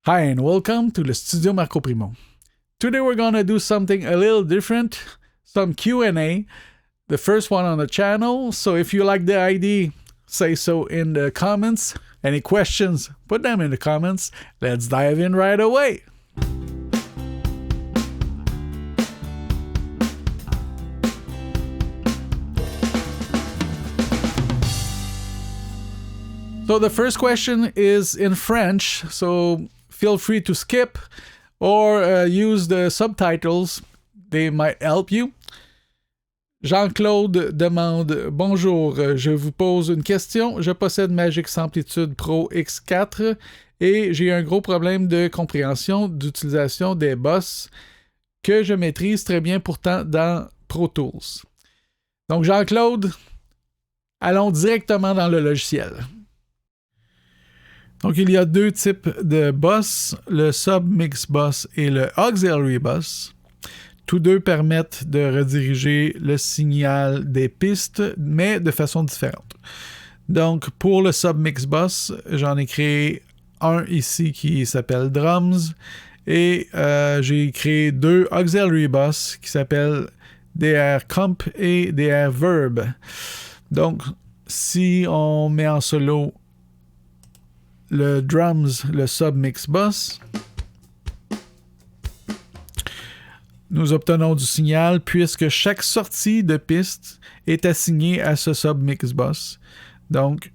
Hi and welcome to the Studio Marco Primeau. Today we're gonna do something a little different, some Q&A, the first one on the channel. So if you like the idea, say so in the comments. Any questions, put them in the comments. Let's dive in right away. So the first question is in French, so feel free to skip or use the subtitles. They might help you. Jean-Claude demande: Bonjour, je vous pose une question. Je possède Magix Amplitude Pro X4 et j'ai un gros problème de compréhension d'utilisation des boss que je maîtrise très bien pourtant dans Pro Tools. Donc Jean-Claude, allons directement dans le logiciel. Donc, il y a deux types de bus, le Submix Bus et le Auxiliary Bus. Tous deux permettent de rediriger le signal des pistes, mais de façon différente. Donc, pour le Submix Bus, j'en ai créé un ici qui s'appelle Drums et j'ai créé deux Auxiliary Bus qui s'appellent DR Comp et DR Verb. Donc, si on met en solo le drums, le submix bus, nous obtenons du signal puisque chaque sortie de piste est assignée à ce submix bus. Donc,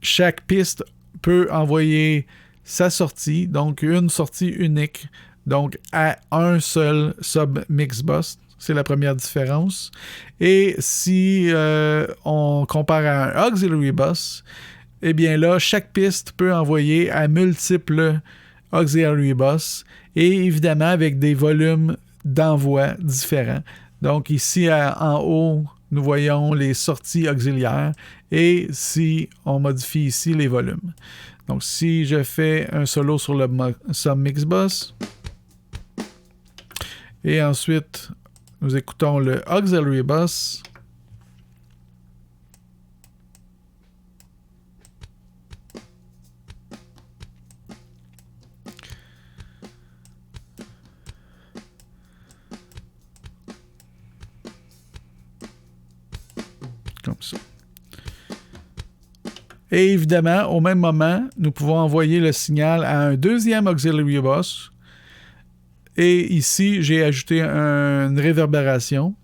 chaque piste peut envoyer sa sortie, donc une sortie unique, donc à un seul submix bus. C'est la première différence. Et si on compare à un auxiliary bus, eh bien là, chaque piste peut envoyer à multiples auxiliary bus et évidemment avec des volumes d'envoi différents. Donc ici en haut, nous voyons les sorties auxiliaires et si on modifie ici les volumes. Donc si je fais un solo sur le submix bus et ensuite nous écoutons le auxiliary bus. Comme ça. Et évidemment, au même moment, nous pouvons envoyer le signal à un deuxième auxiliary bus. Et ici, j'ai ajouté une réverbération.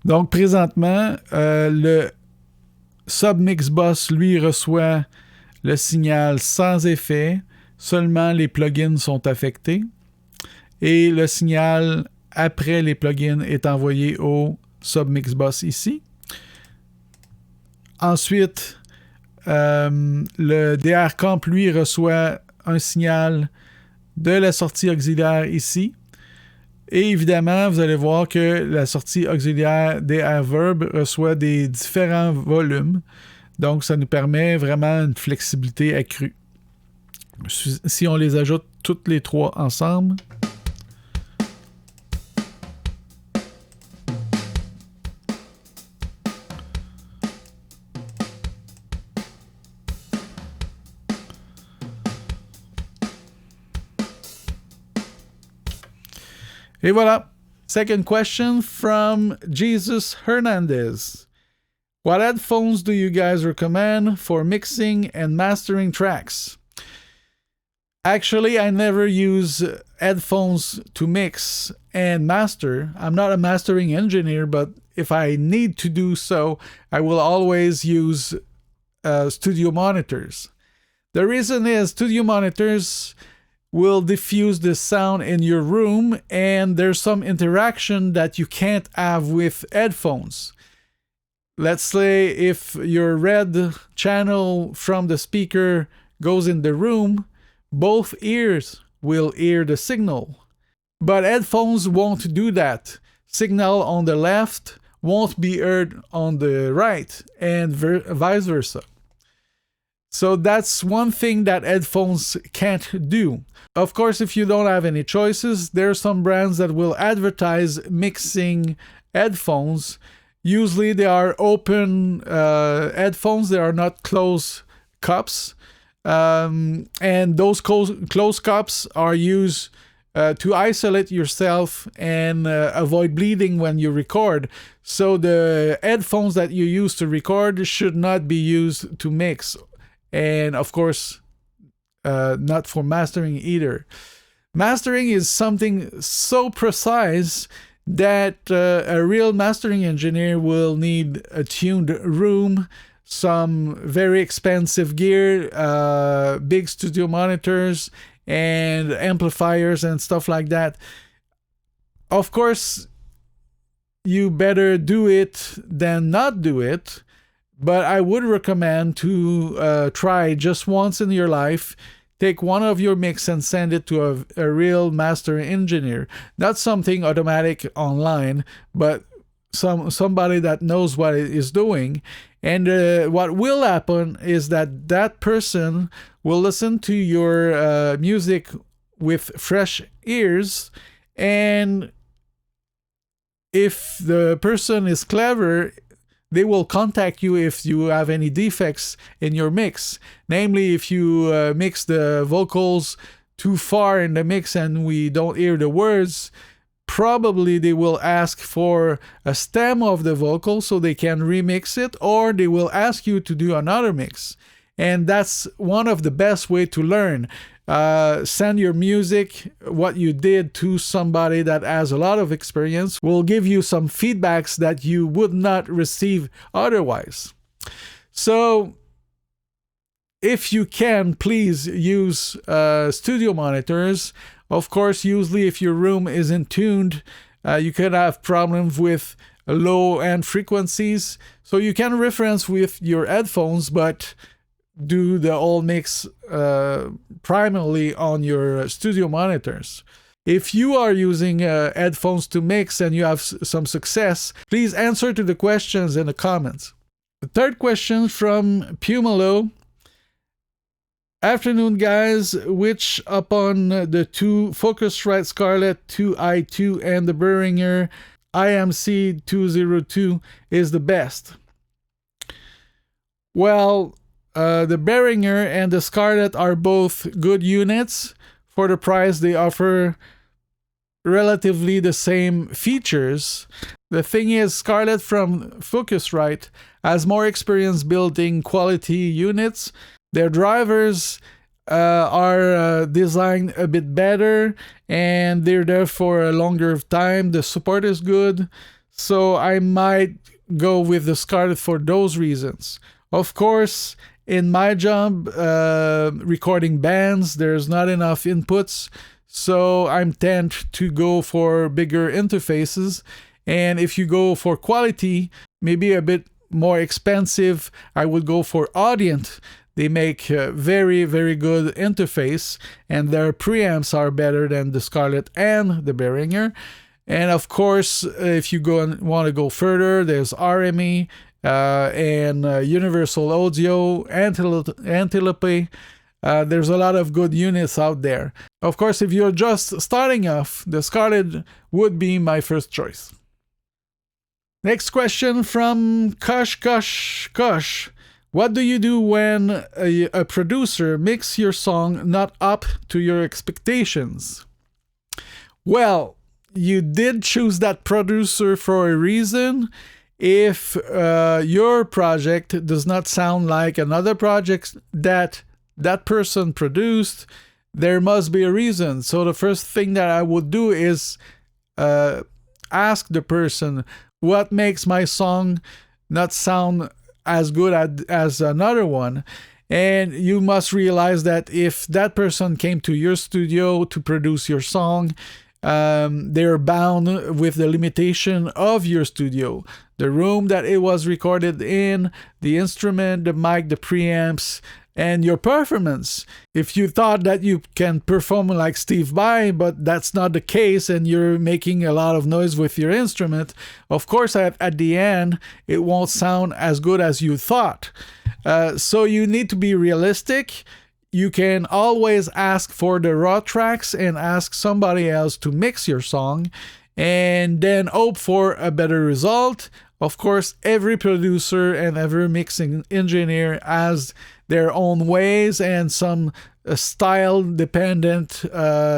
Donc, présentement, le Submix Bus, lui, reçoit le signal sans effet. Seulement les plugins sont affectés. Et le signal après les plugins est envoyé au Submix Bus ici. Ensuite, le DR Comp, lui, reçoit un signal de la sortie auxiliaire ici. Et évidemment, vous allez voir que la sortie auxiliaire DR Verb reçoit des différents volumes. Donc, ça nous permet vraiment une flexibilité accrue. Si on les ajoute toutes les trois ensemble, et voilà. Second question from Jesus Hernandez. What headphones do you guys recommend for mixing and mastering tracks? Actually, I never use headphones to mix and master. I'm not a mastering engineer, but if I need to do so, I will always use studio monitors. The reason is studio monitors will diffuse the sound in your room, and there's some interaction that you can't have with headphones. Let's say if your red channel from the speaker goes in the room, both ears will hear the signal. But headphones won't do that. Signal on the left won't be heard on the right, and vice versa. So that's one thing that headphones can't do. Of course, if you don't have any choices, there are some brands that will advertise mixing headphones. Usually they are open headphones, they are not closed cups. And those closed cups are used to isolate yourself and avoid bleeding when you record. So the headphones that you use to record should not be used to mix. And of course, not for mastering either. Mastering is something so precise that a real mastering engineer will need a tuned room, some very expensive gear, big studio monitors, and amplifiers and stuff like that. Of course, you better do it than not do it, but I would recommend to try just once in your life. Take one of your mix and send it to a real master engineer. Not something automatic online, but somebody that knows what it is doing. And what will happen is that person will listen to your music with fresh ears, and if the person is clever, they will contact you if you have any defects in your mix. Namely, if you mix the vocals too far in the mix and we don't hear the words, probably they will ask for a stem of the vocal so they can remix it, or they will ask you to do another mix. And that's one of the best way to learn. Send your music, what you did, to somebody that has a lot of experience, will give you some feedbacks that you would not receive otherwise. So if you can, please use studio monitors. Of course, usually if your room isn't tuned, you could have problems with low-end frequencies. So you can reference with your headphones, but do the whole mix primarily on your studio monitors. If you are using headphones to mix and you have some success, please answer to the questions in the comments. The third question from Primeau. Afternoon, guys. Which upon the two Focusrite Scarlett 2i2 and the Behringer IMC 202 is the best? Well, the Behringer and the Scarlett are both good units. For the price, they offer relatively the same features. The thing is, Scarlett from Focusrite has more experience building quality units. Their drivers are designed a bit better, and they're there for a longer time. The support is good, so I might go with the Scarlett for those reasons. Of course, in my job, recording bands, there's not enough inputs, so I'm tempted to go for bigger interfaces. And if you go for quality, maybe a bit more expensive, I would go for Audient. They make a very, very good interface, and their preamps are better than the Scarlett and the Behringer. And of course, if you want to go further, there's RME and Universal Audio, Antelope. There's a lot of good units out there. Of course, if you're just starting off, the Scarlett would be my first choice. Next question from Kosh. What do you do when a producer makes your song not up to your expectations? Well, you did choose that producer for a reason. If your project does not sound like another project that person produced, there must be a reason. So the first thing that I would do is ask the person, what makes my song not sound as good as another one? And you must realize that if that person came to your studio to produce your song, they're bound with the limitation of your studio. The room that it was recorded in, the instrument, the mic, the preamps, and your performance. If you thought that you can perform like Steve Vai, but that's not the case, and you're making a lot of noise with your instrument, of course at the end it won't sound as good as you thought. So you need to be realistic. You can always ask for the raw tracks and ask somebody else to mix your song, and then hope for a better result. Of course, every producer and every mixing engineer has their own ways and some style-dependent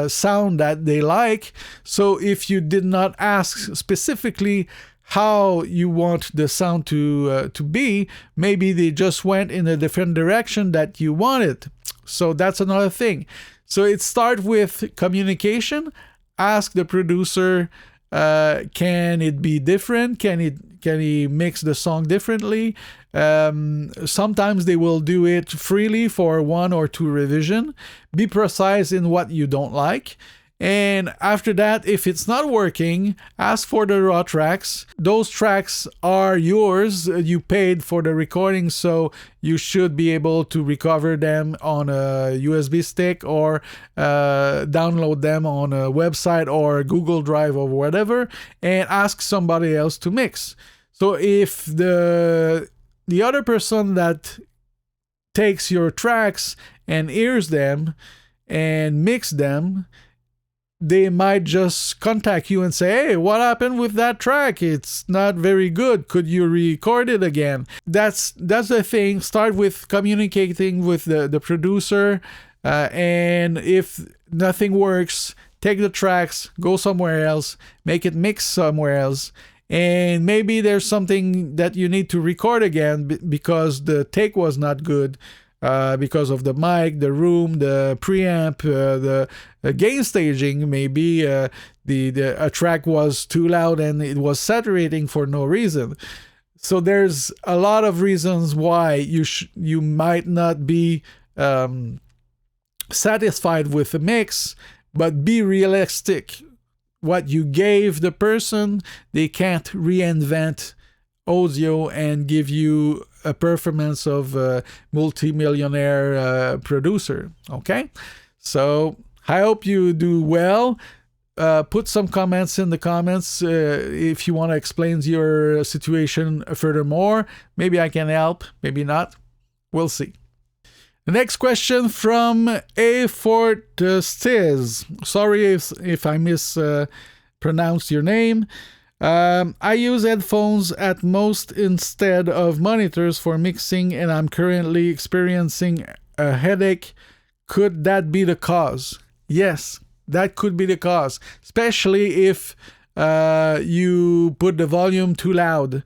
sound that they like. So if you did not ask specifically how you want the sound to be, maybe they just went in a different direction that you wanted. So that's another thing. So it starts with communication. Ask the producer, can it be different? Can he mix the song differently? Sometimes they will do it freely for 1 or 2 revision. Be precise in what you don't like. And after that, if it's not working, ask for the raw tracks. Those tracks are yours. You paid for the recording, so you should be able to recover them on a USB stick or download them on a website or Google Drive or whatever, and ask somebody else to mix. So if the other person that takes your tracks and hears them and mix them, they might just contact you and say, hey, what happened with that track? It's not very good. Could you record it again? That's the thing. Start with communicating with the producer. And if nothing works, take the tracks, go somewhere else, make it mix somewhere else. And maybe there's something that you need to record again because the take was not good. Because of the mic, the room, the preamp, the gain staging, maybe a track was too loud and it was saturating for no reason. So there's a lot of reasons why you might not be satisfied with the mix, but be realistic. What you gave the person, they can't reinvent audio and give you a performance of a multi-millionaire producer. Okay, so I hope you do well. Put some comments in the comments if you want to explain your situation furthermore. Maybe I can help, maybe not. We'll see. The next question from A. Fort Stiz. Sorry if I mispronounced your name. I use headphones at most instead of monitors for mixing, and I'm currently experiencing a headache. Could that be the cause? Yes, that could be the cause, especially if you put the volume too loud.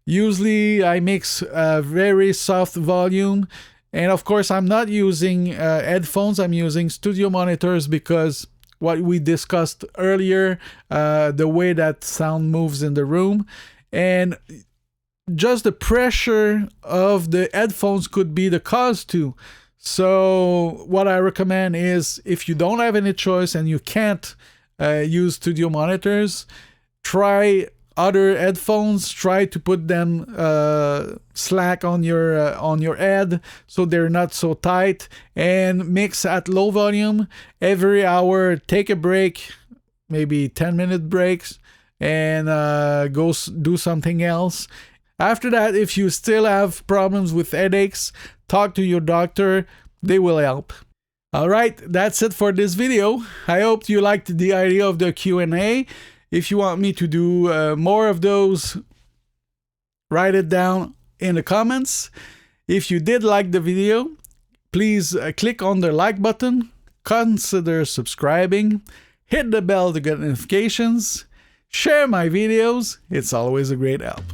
Usually I mix a very soft volume, and of course I'm not using headphones, I'm using studio monitors because what we discussed earlier, the way that sound moves in the room, and just the pressure of the headphones could be the cause too. So what I recommend is, if you don't have any choice and you can't use studio monitors, try other headphones. Try to put them slack on your head so they're not so tight, and mix at low volume. Every hour, take a break, maybe 10-minute breaks, and go do something else. After that, if you still have problems with headaches, talk to your doctor. They will help. All right, that's it for this video. I hope you liked the idea of the Q&A. If you want me to do more of those, write it down in the comments. If you did like the video, please click on the like button, consider subscribing, hit the bell to get notifications, share my videos. It's always a great help.